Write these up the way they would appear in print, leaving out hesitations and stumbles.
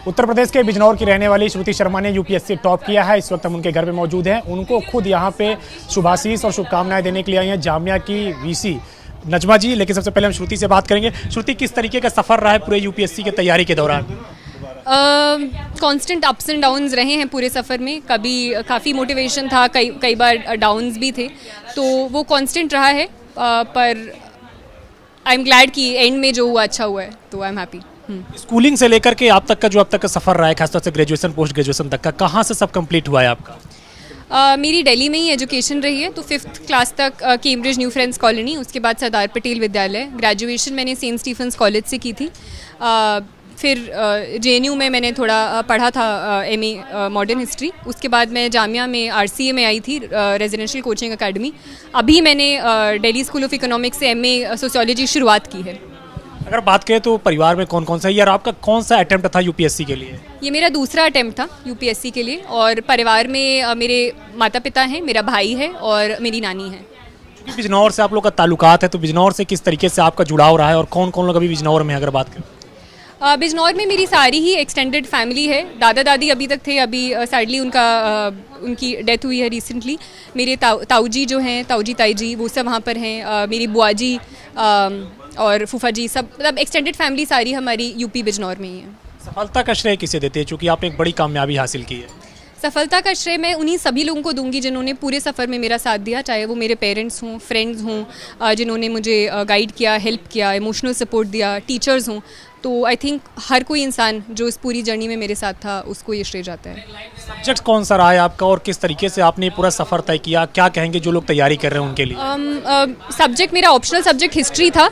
उत्तर प्रदेश के बिजनौर की रहने वाली श्रुति शर्मा ने यूपीएससी टॉप किया है। इस वक्त हम उनके घर में मौजूद हैं। उनको खुद यहाँ पे शुभाशीष और शुभकामनाएं देने के लिए आई हैं जामिया की वीसी नजमा जी। लेकिन सबसे पहले हम श्रुति से बात करेंगे। श्रुति, किस तरीके का सफर रहा है पूरे यूपीएससी की तैयारी के दौरान? कांस्टेंट अप्स एंड डाउन्स रहे हैं पूरे सफ़र में। कभी काफ़ी मोटिवेशन था, कई बार डाउन्स भी थे, तो वो कांस्टेंट रहा है। पर आई एम ग्लैड कि एंड में जो हुआ अच्छा हुआ है, तो आई एम हैप्पी। स्कूलिंग से लेकर के आप तक का जो अब तक का सफर रहा है, खासतौर से ग्रेजुएशन पोस्ट ग्रेजुएशन तक का, कहाँ से सब कंप्लीट हुआ है आपका? मेरी दिल्ली में ही एजुकेशन रही है, तो 5th क्लास तक कैम्ब्रिज न्यू फ्रेंड्स कॉलोनी, उसके बाद सरदार पटेल विद्यालय। ग्रेजुएशन मैंने सेंट स्टीफेंस कॉलेज से की थी। फिर JNU में मैंने थोड़ा पढ़ा था MA मॉडर्न हिस्ट्री। उसके बाद मैं जामिया में RCA में आई थी, रेजिडेंशियल कोचिंग एकेडमी। अभी मैंने दिल्ली स्कूल ऑफ इकोनॉमिक्स से MA सोशियोलॉजी शुरुआत की है। अगर बात करें तो परिवार में कौन कौन सा है और आपका कौन सा अटेम्प्ट था यूपीएससी के लिए? ये मेरा दूसरा अटेम्प्ट था यूपीएससी के लिए। और परिवार में मेरे माता पिता हैं, मेरा भाई है और मेरी नानी है। बिजनौर से आप लोग का ताल्लुकात है, तो बिजनौर से किस तरीके से आपका जुड़ाव रहा है और कौन कौन लोग अभी बिजनौर में अगर बात करें? बिजनौर में मेरी सारी ही एक्सटेंडेड फैमिली है। दादा दादी अभी तक थे, अभी सैडली उनकी डेथ हुई है रिसेंटली। मेरे ताऊ जी जो हैं, ताऊ जी ताई जी, वो सब वहाँ पर हैं। मेरी बुआ जी और फूफा जी, सब मतलब एक्सटेंडेड फैमिली सारी हमारी यूपी बिजनौर में ही है। सफलता का श्रेय किसे देते हैं, चूँकि आपने एक बड़ी कामयाबी हासिल की है? सफलता का श्रेय मैं उन्हीं सभी लोगों को दूंगी जिन्होंने पूरे सफ़र में मेरा साथ दिया, चाहे वो मेरे पेरेंट्स हों, फ्रेंड्स हों, जिन्होंने मुझे गाइड किया, हेल्प किया, इमोशनल सपोर्ट दिया, टीचर्स हों। तो आई थिंक हर कोई इंसान जो इस पूरी जर्नी में मेरे साथ था, उसको ये श्रेय जाता है। सब्जेक्ट कौन सा रहा है आपका और किस तरीके से आपने पूरा सफ़र तय किया? क्या कहेंगे जो लोग तैयारी कर रहे हैं उनके लिए? सब्जेक्ट मेरा ऑप्शनल सब्जेक्ट हिस्ट्री था,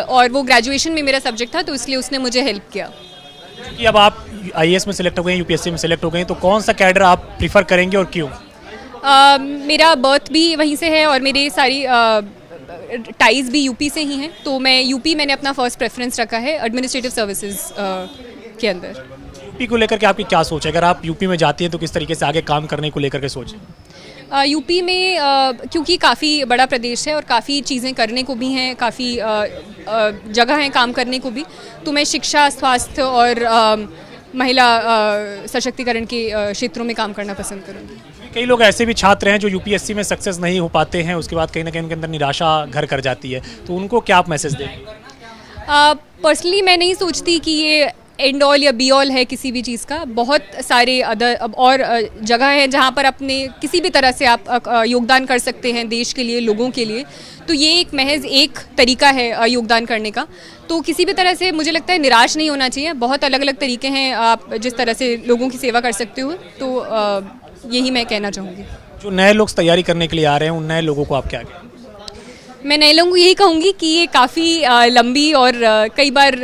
और वो ग्रेजुएशन में मेरा सब्जेक्ट था, तो इसलिए उसने मुझे हेल्प किया। कि अब आप IAS में सेलेक्ट हो गए, यूपीएससी में सेलेक्ट हो गए, तो कौन सा कैडर आप प्रीफर करेंगे और क्यों? मेरा बर्थ भी वहीं से है और मेरी सारी टाइज भी यूपी से ही हैं, तो मैं यूपी मैंने अपना फर्स्ट प्रेफरेंस रखा है एडमिनिस्ट्रेटिव सर्विसेज के अंदर। यूपी को लेकर के आपकी क्या सोच है? अगर आप यूपी में जाती हैं तो किस तरीके से आगे काम करने को लेकर के सोच है? यूपी में क्योंकि काफ़ी बड़ा प्रदेश है और काफ़ी चीज़ें करने को भी हैं, काफ़ी जगह हैं काम करने को भी, तो मैं शिक्षा, स्वास्थ्य और महिला सशक्तिकरण के क्षेत्रों में काम करना पसंद करूँगी। कई लोग ऐसे भी छात्र हैं जो यूपीएससी में सक्सेस नहीं हो पाते हैं, उसके बाद कहीं ना कहीं उनके अंदर निराशा घर कर जाती है, तो उनको क्या आप मैसेज देंगे? पर्सनली मैं नहीं सोचती कि ये एंड ऑल या बी ऑल है किसी भी चीज़ का। बहुत सारे और जगह हैं जहाँ पर अपने किसी भी तरह से आप योगदान कर सकते हैं देश के लिए, लोगों के लिए। तो ये एक महज एक तरीका है योगदान करने का। तो किसी भी तरह से मुझे लगता है निराश नहीं होना चाहिए। बहुत अलग अलग तरीके हैं आप जिस तरह से लोगों की सेवा कर सकते हो, तो यही मैं कहना चाहूँगी। जो नए लोग तैयारी करने के लिए आ रहे हैं, उन नए लोगों को आप क्या कहें? मैं नए लोगों को यही कहूँगी कि ये काफ़ी लंबी और कई बार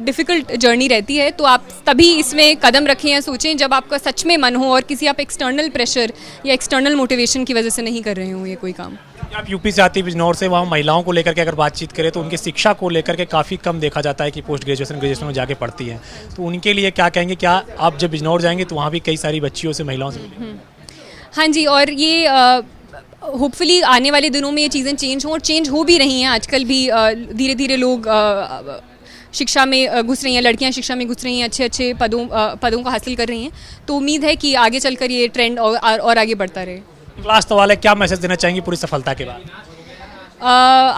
डिफ़िकल्ट जर्नी रहती है, तो आप तभी इसमें कदम रखें या सोचें जब आपका सच में मन हो और किसी आप एक्सटर्नल प्रेशर या एक्सटर्नल मोटिवेशन की वजह से नहीं कर रहे हो ये कोई काम। आप यूपी से आती है बिजनौर से, वहाँ महिलाओं को लेकर के अगर बातचीत करें तो उनकी शिक्षा को लेकर के काफ़ी कम देखा जाता है कि पोस्ट ग्रेजुएशन में जाके पढ़ती हैं, तो उनके लिए क्या कहेंगे? क्या आप जब बिजनौर जाएंगे तो वहाँ भी कई सारी बच्चियों से, महिलाओं से मिलेंगे? हाँ जी, और ये होपफुली आने वाले दिनों में ये चीज़ें चेंज हों, और चेंज हो भी रही हैं। आजकल भी धीरे धीरे लोग शिक्षा में घुस रही हैं, लड़कियां शिक्षा में घुस रही हैं, अच्छे अच्छे पदों को हासिल कर रही हैं। तो उम्मीद है कि आगे चलकर ये ट्रेंड और आगे बढ़ता रहे। लास्ट सवाल है, क्या मैसेज देना चाहेंगी पूरी सफलता के बाद?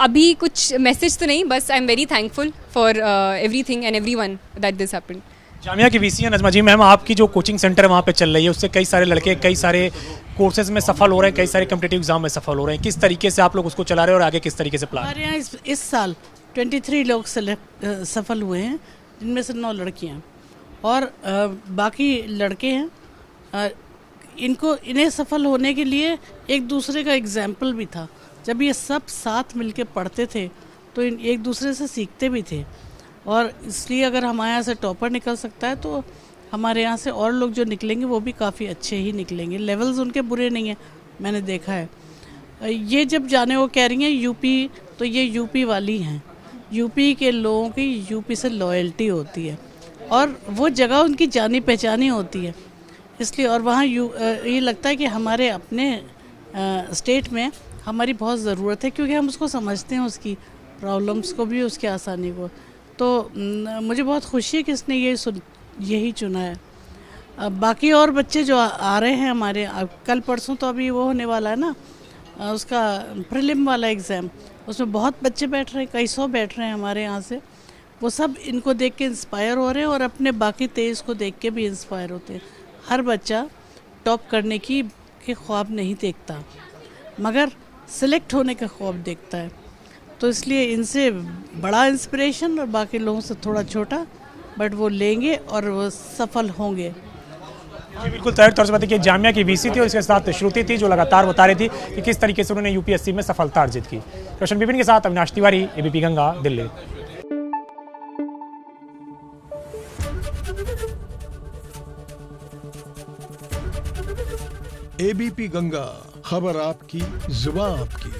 अभी कुछ मैसेज तो नहीं, बस I am very thankful for everything and everyone that this happened. Jamia की वीसी नजमा जी, मैम आपकी जो कोचिंग सेंटर है वहाँ पे चल रही है, उससे कई सारे लड़के कई सारे कोर्सेज में सफल हो रहे हैं, कई सारे कॉम्पिटिटिव एग्जाम में सफल हो रहे हैं। किस तरीके से आप लोग उसको चला रहे हैं और आगे किस तरीके से प्लान? हमारे यहाँ इस साल 23 लोग सफल हुए हैं, जिनमें से 9 लड़कियाँ और बाकी लड़के हैं। इन्हें सफल होने के लिए एक दूसरे का एग्जाम्पल भी था। जब ये सब साथ मिलके पढ़ते थे तो एक दूसरे से सीखते भी थे, और इसलिए अगर हमारे यहाँ से टॉपर निकल सकता है तो हमारे यहाँ से और लोग जो निकलेंगे वो भी काफ़ी अच्छे ही निकलेंगे। लेवल्स उनके बुरे नहीं हैं, मैंने देखा है। ये जब जाने वो कह रही हैं यूपी, तो ये यूपी वाली हैं। यूपी के लोगों की यूपी से लॉयल्टी होती है और वो जगह उनकी जानी पहचानी होती है, इसलिए। और वहाँ ये लगता है कि हमारे अपने स्टेट में हमारी बहुत ज़रूरत है, क्योंकि हम उसको समझते हैं, उसकी प्रॉब्लम्स को भी, उसकी आसानी को। तो मुझे बहुत खुशी है कि इसने ये यही चुना है। अब बाकी और बच्चे जो आ रहे हैं हमारे, अब कल परसों तो अभी वो होने वाला है ना, उसका प्रीलिम वाला एग्ज़ाम, उसमें बहुत बच्चे बैठ रहे हैं, कई सौ बैठ रहे हैं हमारे यहाँ से। वो सब इनको देख के इंस्पायर हो रहे हैं और अपने बाकी 23 को देख के भी इंस्पायर होते हैं। हर बच्चा टॉप करने के ख्वाब नहीं देखता, मगर सिलेक्ट होने का ख्वाब देखता है। तो इसलिए इनसे बड़ा इंस्पिरेशन और बाकी लोगों से थोड़ा छोटा, बट वो लेंगे और वो सफल होंगे। जी बिल्कुल, तय तौर से बात है कि जामिया की वीसी थी और इसके साथ श्रुति थी जो लगातार बता रही थी कि किस तरीके से उन्होंने यूपीएससी में सफलता अर्जित की। रोशन बिपिन के साथ अविनाश तिवारी, एबीपी गंगा, दिल्ली। एबीपी गंगा, खबर आपकी, जुबान आपकी।